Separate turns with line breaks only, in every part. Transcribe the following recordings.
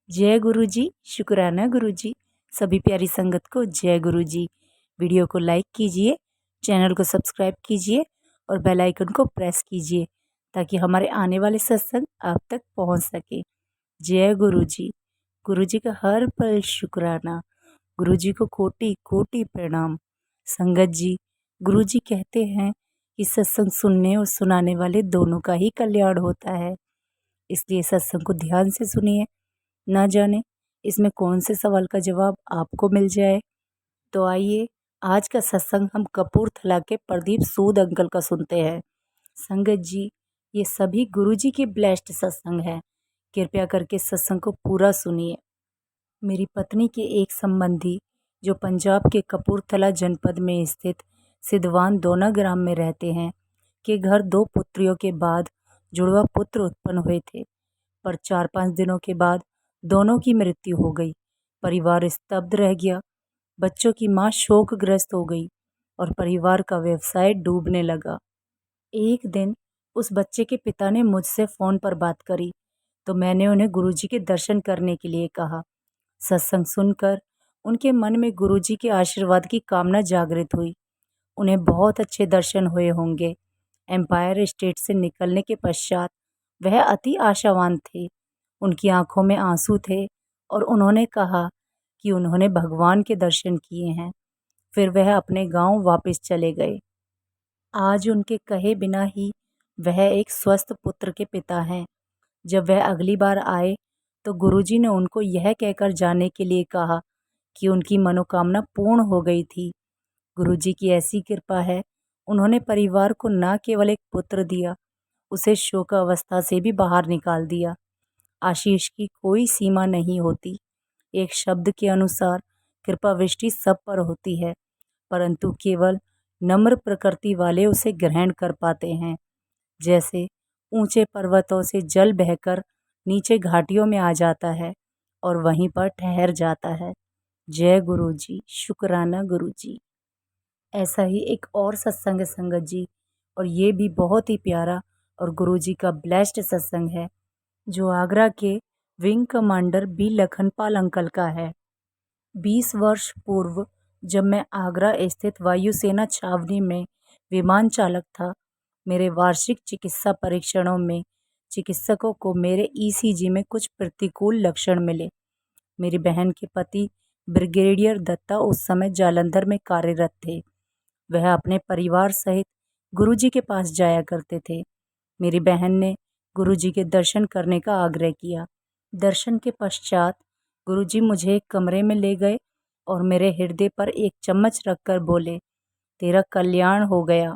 जय गुरु जी। शुक्राना गुरु जी। सभी प्यारी संगत को जय गुरु जी। वीडियो को लाइक कीजिए, चैनल को सब्सक्राइब कीजिए और बेल आइकन को प्रेस कीजिए ताकि हमारे आने वाले सत्संग आप तक पहुंच सके। जय गुरु जी। गुरु जी का हर पल शुक्राना। गुरु जी को कोटि कोटि प्रणाम। संगत जी, गुरु जी कहते हैं कि सत्संग सुनने और सुनाने वाले दोनों का ही कल्याण होता है, इसलिए सत्संग को ध्यान से सुनिए। ना जाने इसमें कौन से सवाल का जवाब आपको मिल जाए। तो आइए आज का सत्संग हम कपूरथला के प्रदीप सूद अंकल का सुनते हैं। संगत जी, ये सभी गुरुजी के ब्लेस्ड सत्संग है। कृपया करके सत्संग को पूरा सुनिए। मेरी पत्नी के एक संबंधी जो पंजाब के कपूरथला जनपद में स्थित सिद्धवान दोना ग्राम में रहते हैं, के घर 2 पुत्रियों के बाद जुड़वा पुत्र उत्पन्न हुए थे, पर 4-5 दिनों के बाद दोनों की मृत्यु हो गई। परिवार स्तब्ध रह गया। बच्चों की मां शोकग्रस्त हो गई और परिवार का व्यवसाय डूबने लगा। एक दिन उस बच्चे के पिता ने मुझसे फ़ोन पर बात करी तो मैंने उन्हें गुरुजी के दर्शन करने के लिए कहा। सत्संग सुनकर उनके मन में गुरुजी के आशीर्वाद की कामना जागृत हुई। उन्हें बहुत अच्छे दर्शन हुए होंगे। एम्पायर स्टेट से निकलने के पश्चात वह अति आशावान थे। उनकी आंखों में आंसू थे और उन्होंने कहा कि उन्होंने भगवान के दर्शन किए हैं। फिर वह अपने गांव वापस चले गए। आज उनके कहे बिना ही वह एक स्वस्थ पुत्र के पिता हैं। जब वह अगली बार आए तो गुरुजी ने उनको यह कहकर जाने के लिए कहा कि उनकी मनोकामना पूर्ण हो गई थी। गुरुजी की ऐसी कृपा है, उन्होंने परिवार को न केवल एक पुत्र दिया, उसे शोक अवस्था से भी बाहर निकाल दिया। आशीष की कोई सीमा नहीं होती। एक शब्द के अनुसार कृपा वृष्टि सब पर होती है, परंतु केवल नम्र प्रकृति वाले उसे ग्रहण कर पाते हैं। जैसे ऊंचे पर्वतों से जल बहकर नीचे घाटियों में आ जाता है और वहीं पर ठहर जाता है। जय गुरु जी। शुक्राना गुरु जी। ऐसा ही एक और सत्संग है संगत जी, और ये भी बहुत ही प्यारा और गुरु जी का ब्लेस्ड सत्संग है, जो आगरा के wing commander B Lakhanpal uncle का है। 20 वर्ष पूर्व जब मैं आगरा स्थित वायुसेना छावनी में विमान चालक था, मेरे वार्षिक चिकित्सा परीक्षणों में चिकित्सकों को मेरे ईसीजी में कुछ प्रतिकूल लक्षण मिले। मेरी बहन के पति ब्रिगेडियर दत्ता उस समय जालंधर में कार्यरत थे। वह अपने परिवार सहित गुरुजी के पास जाया करते थे। मेरी बहन ने गुरुजी के दर्शन करने का आग्रह किया। दर्शन के पश्चात गुरुजी मुझे एक कमरे में ले गए और मेरे हृदय पर एक चम्मच रखकर बोले, तेरा कल्याण हो गया।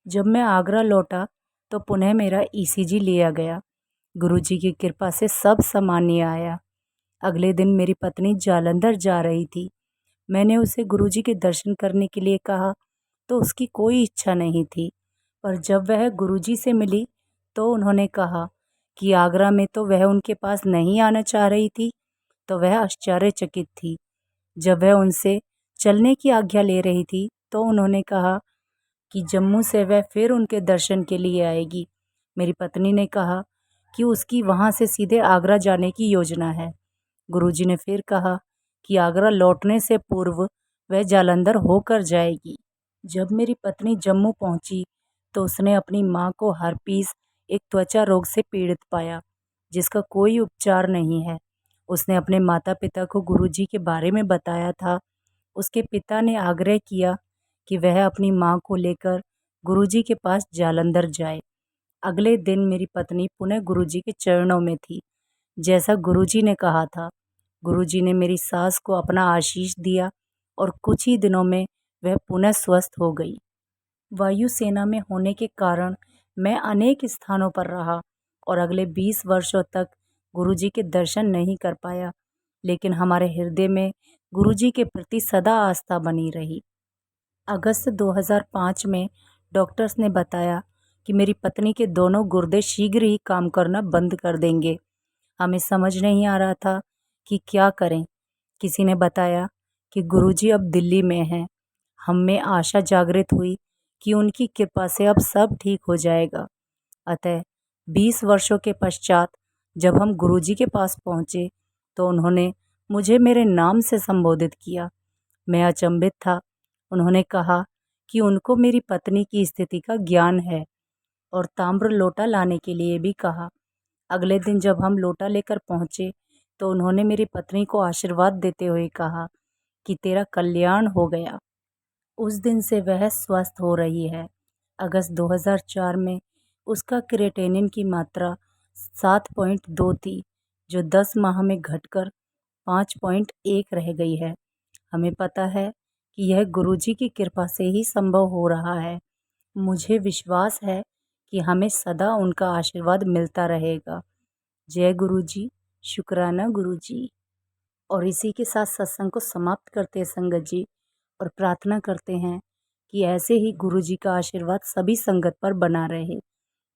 जब मैं आगरा लौटा तो पुनः मेरा ईसीजी लिया गया। गुरुजी की कृपा से सब सामान्य आया। अगले दिन मेरी पत्नी जालंधर जा रही थी। मैंने उसे गुरुजी के दर्शन करने के लिए कहा तो उसकी कोई इच्छा नहीं थी, पर जब वह गुरुजी से मिली तो उन्होंने कहा कि आगरा में तो वह उनके पास नहीं आना चाह रही थी, तो वह आश्चर्यचकित थी। जब वह उनसे चलने की आज्ञा ले रही थी तो उन्होंने कहा कि जम्मू से वह फिर उनके दर्शन के लिए आएगी। मेरी पत्नी ने कहा कि उसकी वहाँ से सीधे आगरा जाने की योजना है। गुरुजी ने फिर कहा कि आगरा लौटने से पूर्व वह जालंधर होकर जाएगी। जब मेरी पत्नी जम्मू पहुंची तो उसने अपनी मां को हर्पीस, एक त्वचा रोग से पीड़ित पाया, जिसका कोई उपचार नहीं है। उसने अपने माता पिता को गुरुजी के बारे में बताया था। उसके पिता ने आग्रह किया कि वह अपनी मां को लेकर गुरुजी के पास जालंधर जाए। अगले दिन मेरी पत्नी पुनः गुरुजी के चरणों में थी, जैसा गुरुजी ने कहा था। गुरुजी ने मेरी सास को अपना आशीष दिया और कुछ ही दिनों में वह पुनः स्वस्थ हो गई। वायुसेना में होने के कारण मैं अनेक स्थानों पर रहा और अगले 20 वर्षों तक गुरुजी के दर्शन नहीं कर पाया, लेकिन हमारे हृदय में गुरुजी के प्रति सदा आस्था बनी रही। अगस्त 2005 में डॉक्टर्स ने बताया कि मेरी पत्नी के दोनों गुर्दे शीघ्र ही काम करना बंद कर देंगे। हमें समझ नहीं आ रहा था कि क्या करें। किसी ने बताया कि गुरुजी अब दिल्ली में हैं। हम में आशा जागृत हुई कि उनकी कृपा से अब सब ठीक हो जाएगा। अतः 20 वर्षों के पश्चात जब हम गुरुजी के पास पहुँचे तो उन्होंने मुझे मेरे नाम से संबोधित किया। मैं अचंभित था। उन्होंने कहा कि उनको मेरी पत्नी की स्थिति का ज्ञान है और ताम्र लोटा लाने के लिए भी कहा। अगले दिन जब हम लोटा लेकर पहुंचे तो उन्होंने मेरी पत्नी को आशीर्वाद देते हुए कहा कि तेरा कल्याण हो गया। उस दिन से वह स्वस्थ हो रही है। अगस्त 2004 में उसका क्रिएटिनिन की मात्रा 7.2 थी, जो 10 माह में घटकर 5.1 रह गई है। हमें पता है कि यह गुरुजी की कृपा से ही संभव हो रहा है। मुझे विश्वास है कि हमें सदा उनका आशीर्वाद मिलता रहेगा। जय गुरुजी, शुक्राना गुरुजी। और इसी के साथ सत्संग को समाप्त करते हैं संगत जी, और प्रार्थना करते हैं कि ऐसे ही गुरुजी का आशीर्वाद सभी संगत पर बना रहे।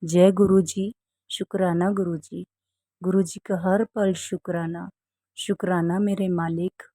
जय गुरुजी, शुक्राना गुरुजी। गुरुजी का हर पल शुक्राना, शुक्राना मेरे मालिक।